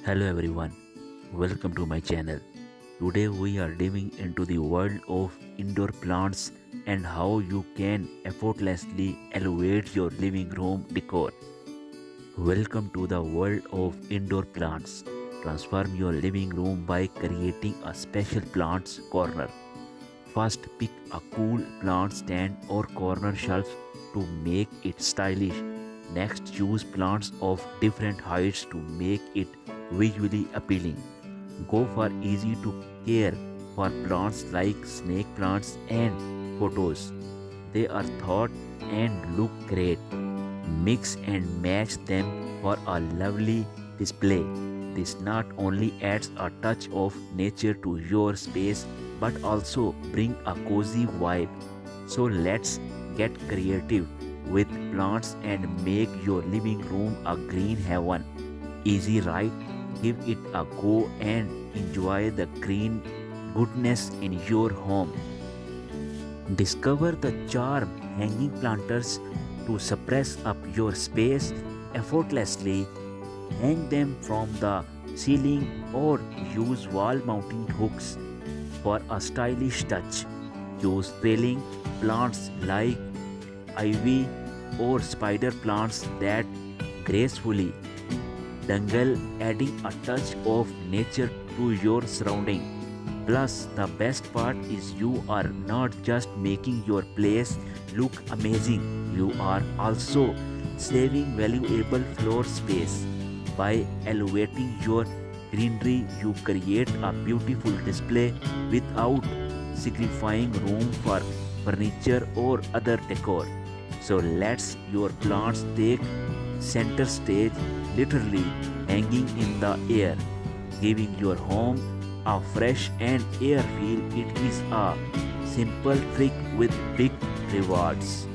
Hello everyone, welcome to my channel. Today we are diving into the world of indoor plants and how you can effortlessly elevate your living room decor. Welcome to the world of indoor plants. Transform your living room by creating a special plants corner. First, pick a cool plant stand or corner shelf to make it stylish. Next, choose plants of different heights to make it visually appealing. Go for easy to care for plants like snake plants and photos. They are thought and look great. Mix and match them for a lovely display. This not only adds a touch of nature to your space but also bring a cozy vibe. So let's get creative with plants and make your living room a green heaven. Easy, right? Give it a go and enjoy the green goodness in your home. Discover the charm hanging planters to suppress up your space effortlessly. Hang them from the ceiling or use wall mounting hooks for a stylish touch. Use trailing plants like ivy or spider plants that gracefully dangle, adding a touch of nature to your surrounding. Plus, the best part is you are not just making your place look amazing, you are also saving valuable floor space. By elevating your greenery, you create a beautiful display without sacrificing room for furniture or other decor. So let's your plants take center stage, literally hanging in the air, giving your home a fresh and air feel. It is a simple trick with big rewards.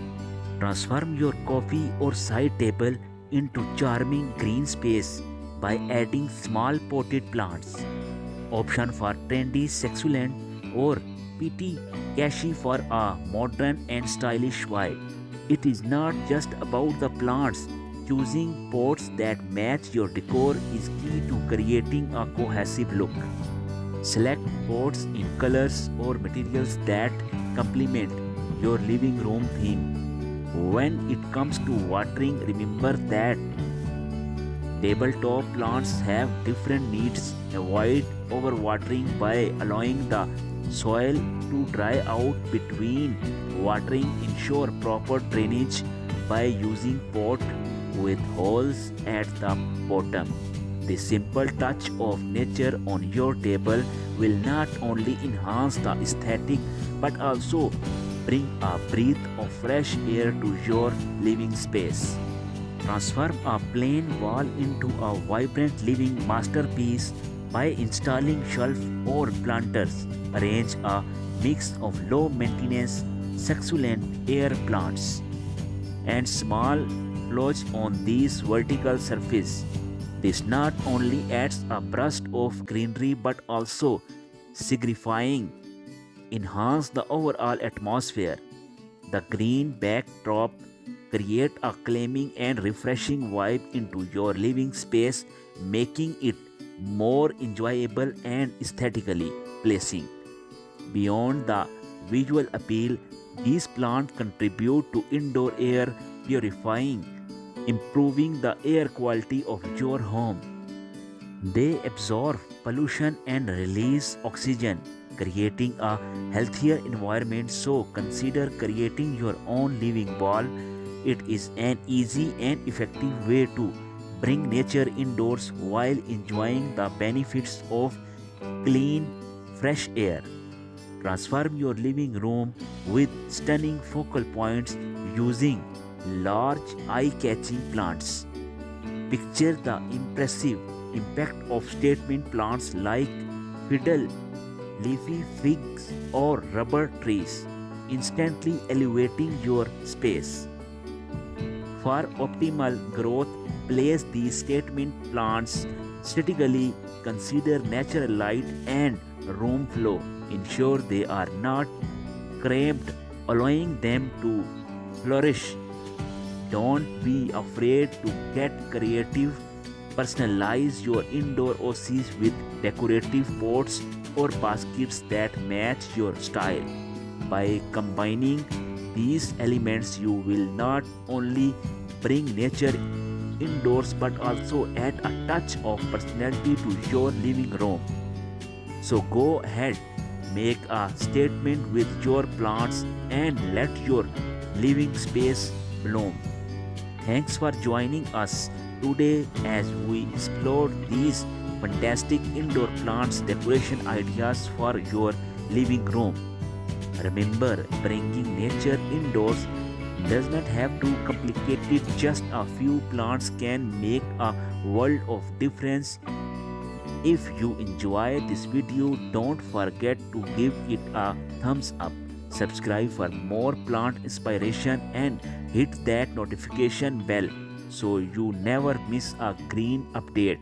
Transform your coffee or side table into charming green space by adding small potted plants. Option for trendy succulent or PT cashy for a modern and stylish vibe. It is not just about the plants. Choosing pots that match your decor is key to creating a cohesive look. Select pots in colors or materials that complement your living room theme. When it comes to watering, remember that tabletop plants have different needs. Avoid overwatering by allowing the soil to dry out between watering. Ensure proper drainage by using pot with holes at the bottom. The simple touch of nature on your table will not only enhance the aesthetic but also bring a breath of fresh air to your living space. Transform a plain wall into a vibrant living masterpiece by installing shelf or planters. Arrange a mix of low maintenance succulent air plants and small floats on these vertical surface. This not only adds a burst of greenery but also signifying enhance the overall atmosphere. The green backdrop create a calming and refreshing vibe into your living space, making it more enjoyable and aesthetically pleasing. Beyond the visual appeal, these plants contribute to indoor air purifying, improving the air quality of your home. They absorb pollution and release oxygen, creating a healthier environment. So consider creating your own living wall. It is an easy and effective way to bring nature indoors while enjoying the benefits of clean, fresh air. Transform your living room with stunning focal points using large eye-catching plants. Picture the impressive impact of statement plants like fiddle, leafy figs or rubber trees, instantly elevating your space. For optimal growth, place these statement plants strategically. Consider natural light and room flow. Ensure they are not cramped, allowing them to flourish. Don't be afraid to get creative Personalize your indoor oases with decorative pots or baskets that match your style. By combining these elements, you will not only bring nature indoors but also add a touch of personality to your living room. So go ahead, make a statement with your plants and let your living space bloom. Thanks for joining us today as we explore these fantastic indoor plants decoration ideas for your living room. Remember, bringing nature indoors does not have to complicate it. Just a few plants can make a world of difference. If you enjoy this video, don't forget to give it a thumbs up. Subscribe for more plant inspiration and hit that notification bell so you never miss a green update.